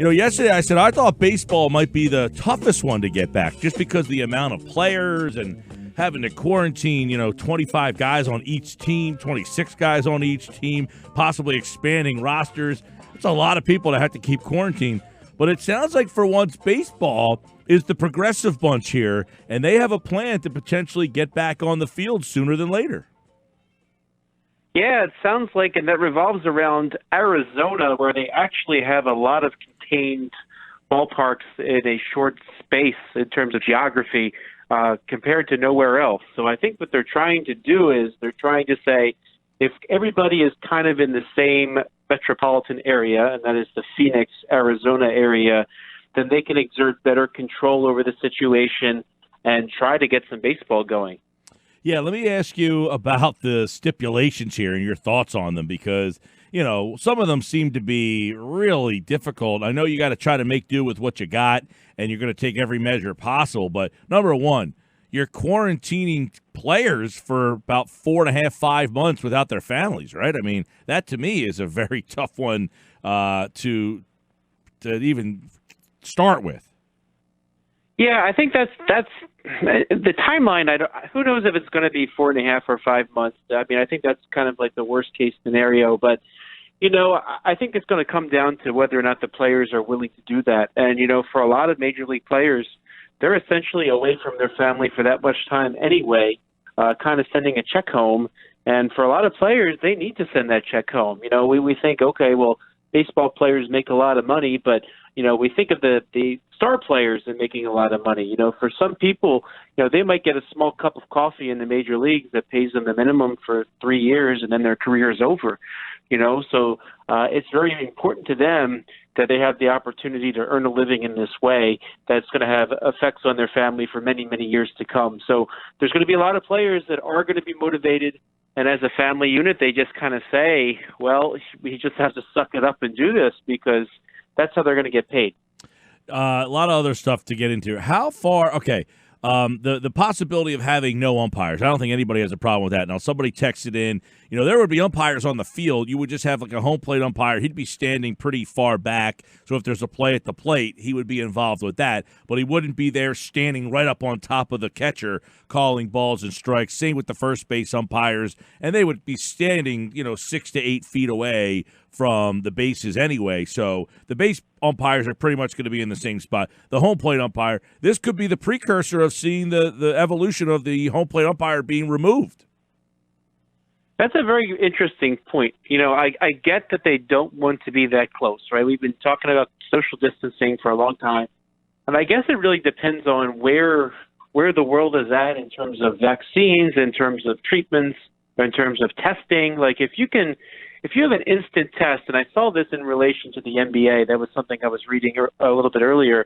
Yesterday I said I thought baseball might be the toughest one to get back just because the amount of players and having to quarantine, 25 guys on each team, 26 guys on each team, possibly expanding rosters. It's a lot of people to have to keep quarantined. But it sounds like for once baseball is the progressive bunch here, and they have a plan to potentially get back on the field sooner than later. Yeah, it sounds like, and that revolves around Arizona, where they actually have a lot of contained ballparks in a short space in terms of geography compared to nowhere else. So I think what they're trying to do is they're trying to say, if everybody is kind of in the same metropolitan area, and that is the Phoenix, Arizona area, then they can exert better control over the situation and try to get some baseball going. Yeah, let me ask you about the stipulations here and your thoughts on them because, some of them seem to be really difficult. I know you got to try to make do with what you got, and you're going to take every measure possible. But number one, you're quarantining players for about 4.5, 5 months without their families, right? I mean, that to me is a very tough one to even start with. Yeah, I think that's the timeline. Who knows if it's going to be 4.5 or 5 months? I mean, I think that's kind of like the worst case scenario. But I think it's going to come down to whether or not the players are willing to do that. And for a lot of major league players, they're essentially away from their family for that much time anyway, kind of sending a check home. And for a lot of players, they need to send that check home. We think, okay, well, baseball players make a lot of money, but we think of the star players and making a lot of money. For some people, they might get a small cup of coffee in the major leagues that pays them the minimum for 3 years, and then their career is over. So it's very important to them that they have the opportunity to earn a living in this way that's going to have effects on their family for many, many years to come. So there's going to be a lot of players that are going to be motivated. And as a family unit, they just kind of say, well, we just have to suck it up and do this because that's how they're going to get paid. A lot of other stuff to get into. How far? Okay. The possibility of having no umpires. I don't think anybody has a problem with that. Now, somebody texted in, there would be umpires on the field. You would just have like a home plate umpire. He'd be standing pretty far back. So if there's a play at the plate, he would be involved with that. But he wouldn't be there standing right up on top of the catcher calling balls and strikes. Same with the first base umpires. And they would be standing, 6 to 8 feet away from the bases anyway. So the base umpires are pretty much going to be in the same spot. The home plate umpire, this could be the precursor of seeing the evolution of the home plate umpire being removed. That's a very interesting point. I get that they don't want to be that close, right? We've been talking about social distancing for a long time. And I guess it really depends on where the world is at in terms of vaccines, in terms of treatments, in terms of testing. Like if you have an instant test, and I saw this in relation to the NBA, that was something I was reading a little bit earlier.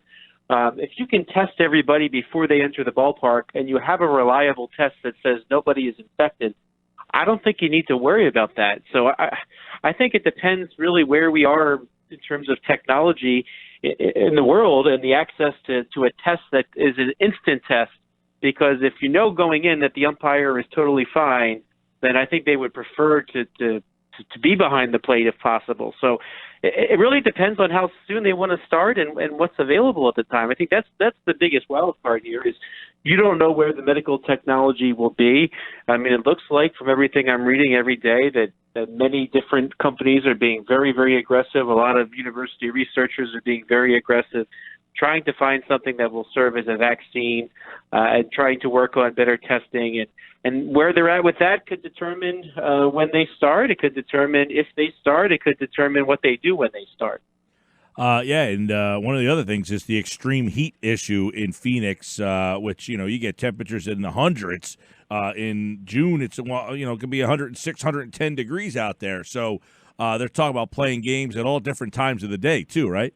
If you can test everybody before they enter the ballpark and you have a reliable test that says nobody is infected, I don't think you need to worry about that. So I think it depends really where we are in terms of technology in the world and the access to a test that is an instant test. Because if going in that the umpire is totally fine, then I think they would prefer to be behind the plate if possible. So it really depends on how soon they want to start and what's available at the time. I think that's the biggest wild card here is you don't know where the medical technology will be. I mean, it looks like from everything I'm reading every day that many different companies are being very, very aggressive. A lot of university researchers are being very aggressive, trying to find something that will serve as a vaccine and trying to work on better testing. And where they're at with that could determine when they start. It could determine if they start. It could determine what they do when they start. And one of the other things is the extreme heat issue in Phoenix, which, you get temperatures in the hundreds. In June, it could be 106, 110 degrees out there. So they're talking about playing games at all different times of the day, too, right?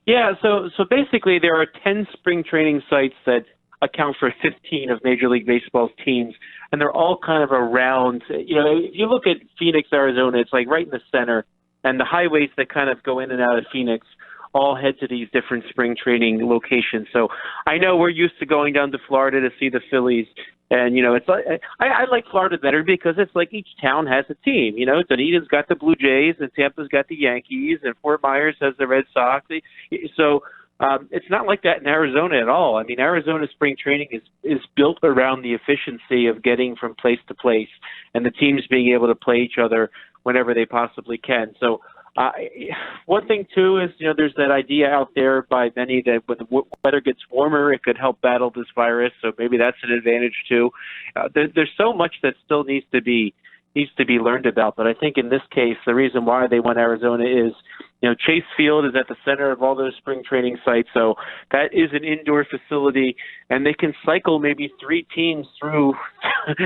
Yeah, so basically there are 10 spring training sites that account for 15 of Major League Baseball's teams, and they're all kind of around, if you look at Phoenix, Arizona, it's like right in the center, and the highways that kind of go in and out of Phoenix all head to these different spring training locations. So I know we're used to going down to Florida to see the Phillies, And, it's like I like Florida better because it's like each town has a team. Dunedin's got the Blue Jays, and Tampa's got the Yankees, and Fort Myers has the Red Sox. So it's not like that in Arizona at all. I mean, Arizona spring training is built around the efficiency of getting from place to place and the teams being able to play each other whenever they possibly can. So one thing, too, is, there's that idea out there by many that when the weather gets warmer, it could help battle this virus. So maybe that's an advantage, too. There's so much that still needs to be learned about. But I think in this case, the reason why they went Arizona is, Chase Field is at the center of all those spring training sites. So that is an indoor facility, and they can cycle maybe 3 teams through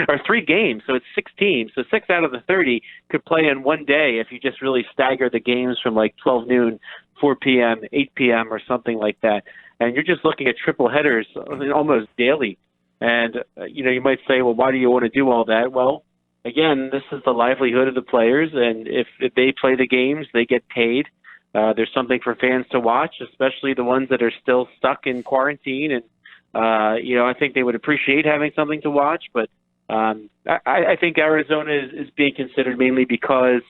or 3 games. So it's 6 teams. So 6 out of the 30 could play in one day if you just really stagger the games from like 12 noon, 4 p.m., 8 p.m. or something like that. And you're just looking at triple headers almost daily. And, you might say, well, why do you want to do all that? Well, again, this is the livelihood of the players, and if they play the games, they get paid. There's something for fans to watch, especially the ones that are still stuck in quarantine. And, I think they would appreciate having something to watch. But I think Arizona is being considered mainly because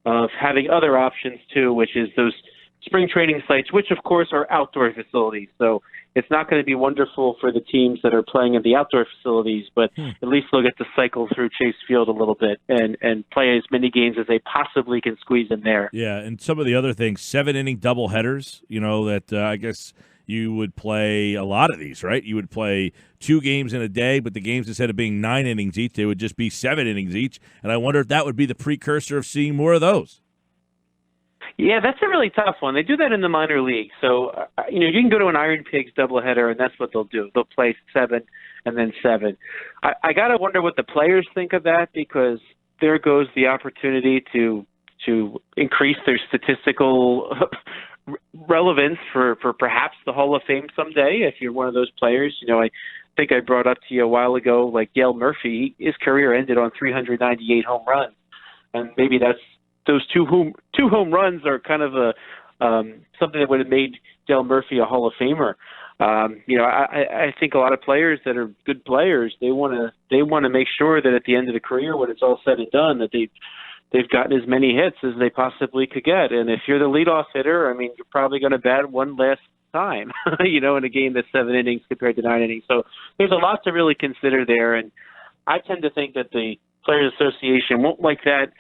of having other options, too, which is those spring training sites, which, of course, are outdoor facilities. So it's not going to be wonderful for the teams that are playing in the outdoor facilities, but at least they'll get to cycle through Chase Field a little bit and play as many games as they possibly can squeeze in there. Yeah, and some of the other things, 7-inning doubleheaders, that I guess you would play a lot of these, right? You would play 2 games in a day, but the games, instead of being 9 innings each, they would just be 7 innings each. And I wonder if that would be the precursor of seeing more of those. Yeah, that's a really tough one. They do that in the minor league. So, you can go to an Iron Pigs doubleheader, and that's what they'll do. They'll play 7 and then 7. I got to wonder what the players think of that, because there goes the opportunity to increase their statistical relevance for perhaps the Hall of Fame someday, if you're one of those players. I think I brought up to you a while ago, like Dale Murphy, his career ended on 398 home runs. And maybe those two home runs are kind of something that would have made Dale Murphy a Hall of Famer. I think a lot of players that are good players, they want to make sure that at the end of the career, when it's all said and done, that they've gotten as many hits as they possibly could get. And if you're the leadoff hitter, I mean, you're probably going to bat one last time, in a game that's 7 innings compared to 9 innings. So there's a lot to really consider there. And I tend to think that the Players Association won't like that.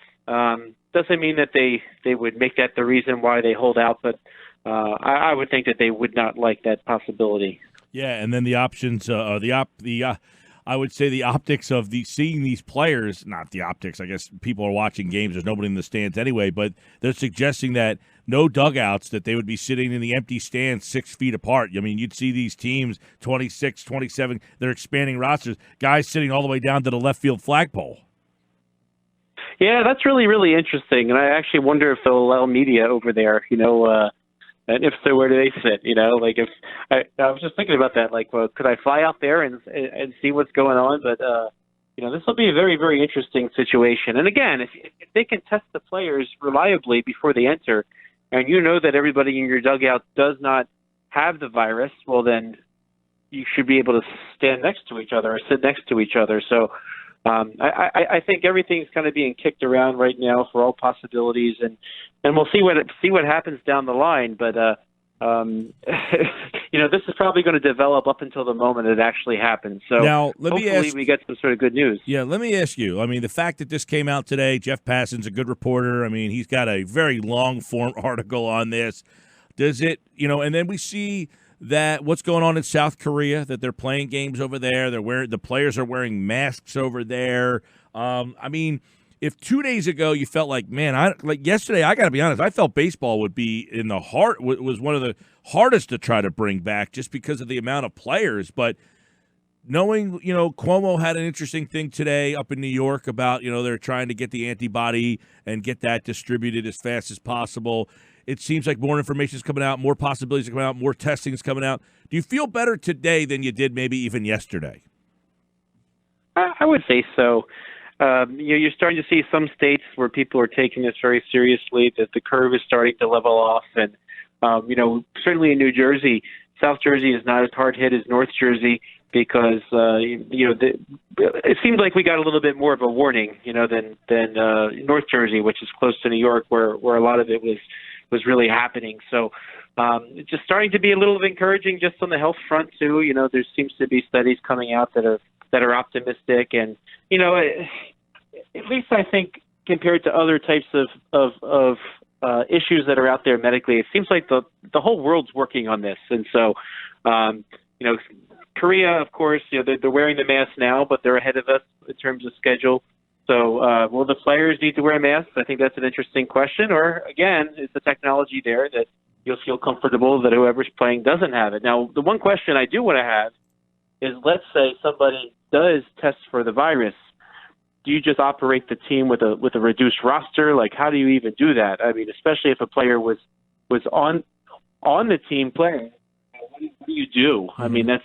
Doesn't mean that they would make that the reason why they hold out, but I would think that they would not like that possibility. Yeah, and then the options, I would say the optics of seeing these players, not the optics, I guess people are watching games, there's nobody in the stands anyway, but they're suggesting that no dugouts, that they would be sitting in the empty stands 6 feet apart. I mean, you'd see these teams, 26, 27, they're expanding rosters, guys sitting all the way down to the left field flagpole. Yeah, that's really, really interesting. And I actually wonder if they'll allow media over there, and if so, where do they sit? Like if I was just thinking about that, like, well, could I fly out there and see what's going on? But, this will be a very, very interesting situation. And again, if they can test the players reliably before they enter, and that everybody in your dugout does not have the virus, well, then you should be able to stand next to each other or sit next to each other. So, I think everything's kind of being kicked around right now for all possibilities, and we'll see what happens down the line. But this is probably going to develop up until the moment it actually happens. So now, hopefully we get some sort of good news. Yeah, let me ask you. I mean, the fact that this came out today, Jeff Passan's a good reporter. I mean, he's got a very long form article on this. Does it, and then we see that what's going on in South Korea, that they're playing games over there. The players are wearing masks over there. I mean, if 2 days ago you felt like, man, yesterday, I got to be honest, I felt baseball would be in the heart, was one of the hardest to try to bring back just because of the amount of players. But knowing, Cuomo had an interesting thing today up in New York about, they're trying to get the antibody and get that distributed as fast as possible. It seems like more information is coming out, more possibilities are coming out, more testing is coming out. Do you feel better today than you did maybe even yesterday? I would say so. You're starting to see some states where people are taking this very seriously, that the curve is starting to level off. And, certainly in New Jersey, South Jersey is not as hard hit as North Jersey. because it seems like we got a little bit more of a warning, than North Jersey, which is close to New York, where a lot of it was really happening. So it's just starting to be a little encouraging just on the health front too. There seems to be studies coming out that are optimistic, and at least I think compared to other types of issues that are out there medically, it seems like the whole world's working on this. And so, Korea, of course, they're wearing the mask now, but they're ahead of us in terms of schedule. So will the players need to wear masks? I think that's an interesting question. Or, again, is the technology there that you'll feel comfortable that whoever's playing doesn't have it? Now, the one question I do want to have is, let's say somebody does test for the virus. Do you just operate the team with a reduced roster? Like, how do you even do that? I mean, especially if a player was on the team playing, what do you do? I mean, that's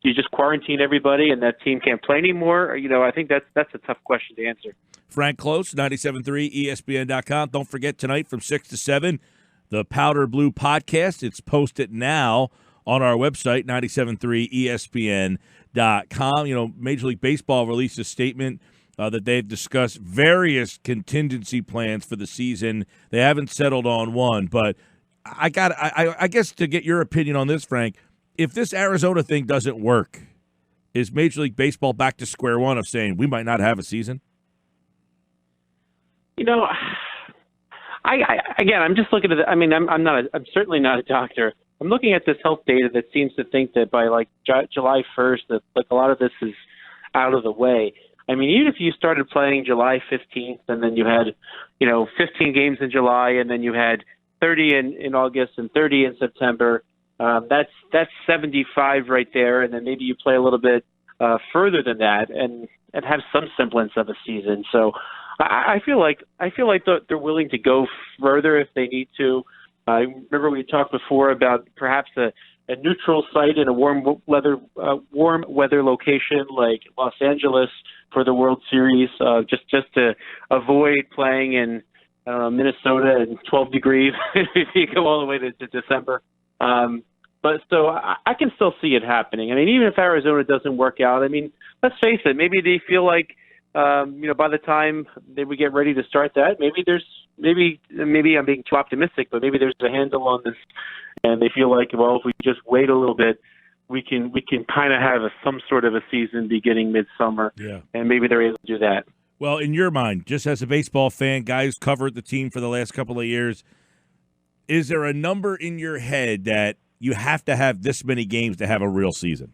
you just quarantine everybody and that team can't play anymore? I think that's a tough question to answer. Frank Klose, 97.3 ESPN.com. Don't forget tonight from 6 to 7, the Powder Blue podcast. It's posted now on our website, 97.3 ESPN.com. Major League Baseball released a statement that they've discussed various contingency plans for the season. They haven't settled on one, but I guess to get your opinion on this, Frank, if this Arizona thing doesn't work, is Major League Baseball back to square one of saying we might not have a season? I'm just looking at it. I mean, I'm certainly not a doctor. I'm looking at this health data that seems to think that by July 1st, that a lot of this is out of the way. I mean, even if you started playing July 15th and then you had, 15 games in July and then you had 30 in August and 30 in September, that's 75 right there. And then maybe you play a little bit further than that and have some semblance of a season. So I feel like they're willing to go further if they need to. I remember we talked before about perhaps a neutral site in a warm weather location like Los Angeles for the World Series, just to avoid playing in Minnesota and 12 degrees if you go all the way to December. But so I can still see it happening. I mean, even if Arizona doesn't work out, I mean, let's face it, maybe they feel like by the time they would get ready to start that, maybe I'm being too optimistic, but maybe there's a handle on this, and they feel like, well, if we just wait a little bit, we can kind of have some sort of a season beginning midsummer, and maybe they're able to do that. Well, in your mind, just as a baseball fan, guy who's covered the team for the last couple of years, is there a number in your head that you have to have this many games to have a real season?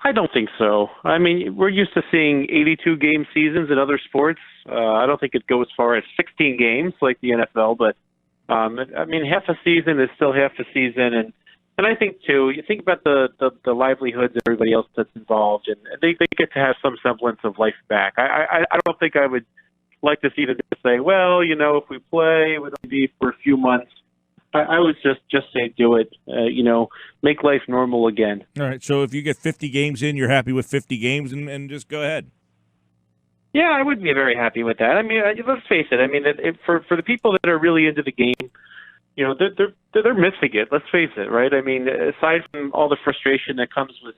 I don't think so. I mean, we're used to seeing 82-game seasons in other sports. I don't think it goes as far as 16 games like the NFL, but I mean, half a season is still half a season, and I think too, you think about the livelihoods of everybody else that's involved, and they get to have some semblance of life back. I don't think I would like to see them just say, well, if we play, it would only be for a few months. I would just say do it, make life normal again. All right, so if you get 50 games in, you're happy with 50 games and just go ahead. Yeah, I would be very happy with that. I mean, let's face it. I mean, for the people that are really into the game, they're missing it. Let's face it, right? I mean, aside from all the frustration that comes with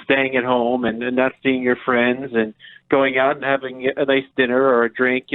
staying at home and not seeing your friends and going out and having a nice dinner or a drink,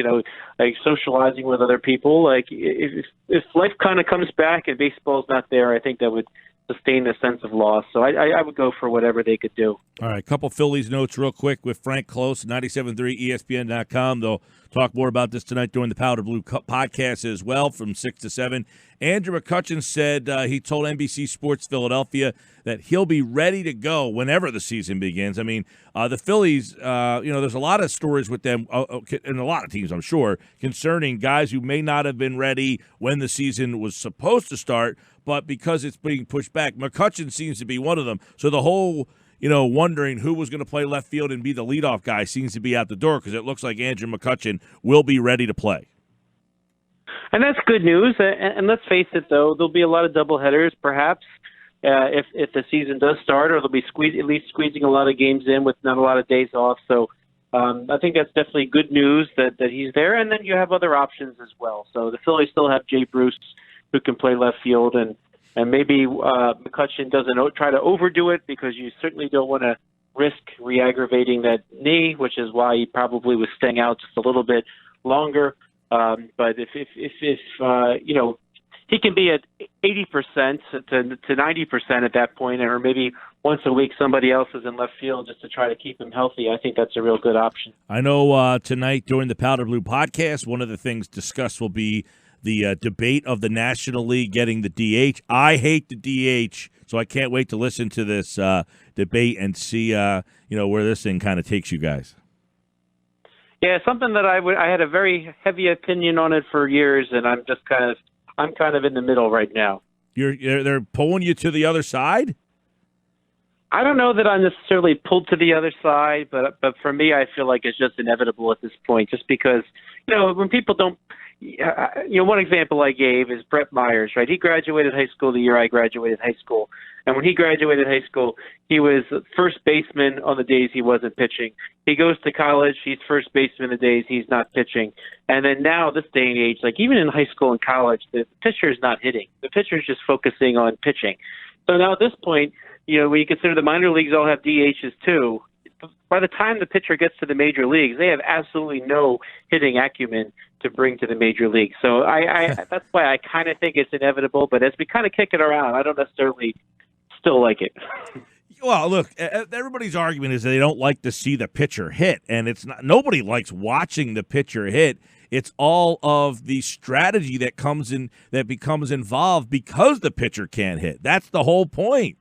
like socializing with other people, like if life kind of comes back and baseball's not there, I think that would sustain a sense of loss. So I would go for whatever they could do. All right, a couple Phillies notes real quick with Frank Klose, 97.3 ESPN.com. They'll talk more about this tonight during the Powder Blue podcast as well from 6 to 7. Andrew McCutchen said he told NBC Sports Philadelphia that he'll be ready to go whenever the season begins. I mean, the Phillies, there's a lot of stories with them, and a lot of teams, I'm sure, concerning guys who may not have been ready when the season was supposed to start, but because it's being pushed back. McCutchen seems to be one of them. So the whole, wondering who was going to play left field and be the leadoff guy seems to be out the door because it looks like Andrew McCutchen will be ready to play. And that's good news. And let's face it, though, there'll be a lot of doubleheaders, perhaps, if the season does start, or they'll be at least squeezing a lot of games in with not a lot of days off. So I think that's definitely good news that he's there. And then you have other options as well. So the Phillies still have Jay Bruce, who can play left field, and And maybe McCutchen doesn't try to overdo it because you certainly don't want to risk re-aggravating that knee, which is why he probably was staying out just a little bit longer. But if he can be at 80% to 90% at that point, or maybe once a week somebody else is in left field just to try to keep him healthy, I think that's a real good option. I know tonight during the Powder Blue podcast, one of the things discussed will be the debate of the National League getting the DH. I hate the DH, so I can't wait to listen to this debate and see where this thing kind of takes you guys. Yeah, something that I had a very heavy opinion on it for years, and I'm kind of in the middle right now. They're pulling you to the other side? I don't know that I'm necessarily pulled to the other side, but for me, I feel like it's just inevitable at this point, just because, when people don't, one example I gave is Brett Myers, right? He graduated high school the year I graduated high school. And when he graduated high school, he was first baseman on the days he wasn't pitching. He goes to college, he's first baseman the days he's not pitching. And then now, this day and age, like even in high school and college, the pitcher is not hitting. The pitcher is just focusing on pitching. So now at this point, when you consider the minor leagues all have DHs too, by the time the pitcher gets to the major leagues, they have absolutely no hitting acumen to bring to the major league. So that's why I kind of think it's inevitable. But as we kind of kick it around, I don't necessarily still like it. Well, look, everybody's argument is that they don't like to see the pitcher hit, and it's not. Nobody likes watching the pitcher hit. It's all of the strategy that becomes involved because the pitcher can't hit. That's the whole point.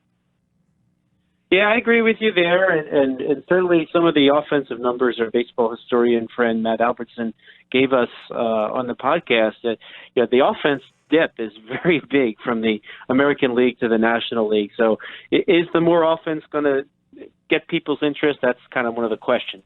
Yeah, I agree with you there, and certainly some of the offensive numbers our baseball historian friend Matt Albertson gave us on the podcast that the offense dip is very big from the American League to the National League. So is the more offense going to get people's interest? That's kind of one of the questions.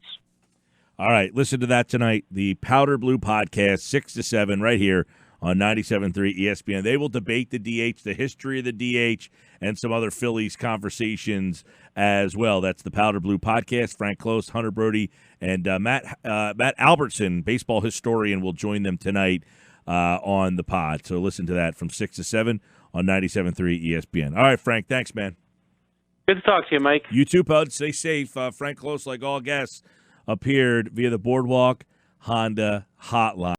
All right, listen to that tonight. The Powder Blue podcast, 6 to 7, right here on 97.3 ESPN. They will debate the DH, the history of the DH, and some other Phillies conversations as well. That's the Powder Blue podcast. Frank Klose, Hunter Brody, and Matt Albertson, baseball historian, will join them tonight on the pod. So listen to that from 6 to 7 on 97.3 ESPN. All right, Frank, thanks, man. Good to talk to you, Mike. You too, bud. Stay safe. Frank Klose, like all guests, appeared via the Boardwalk Honda Hotline.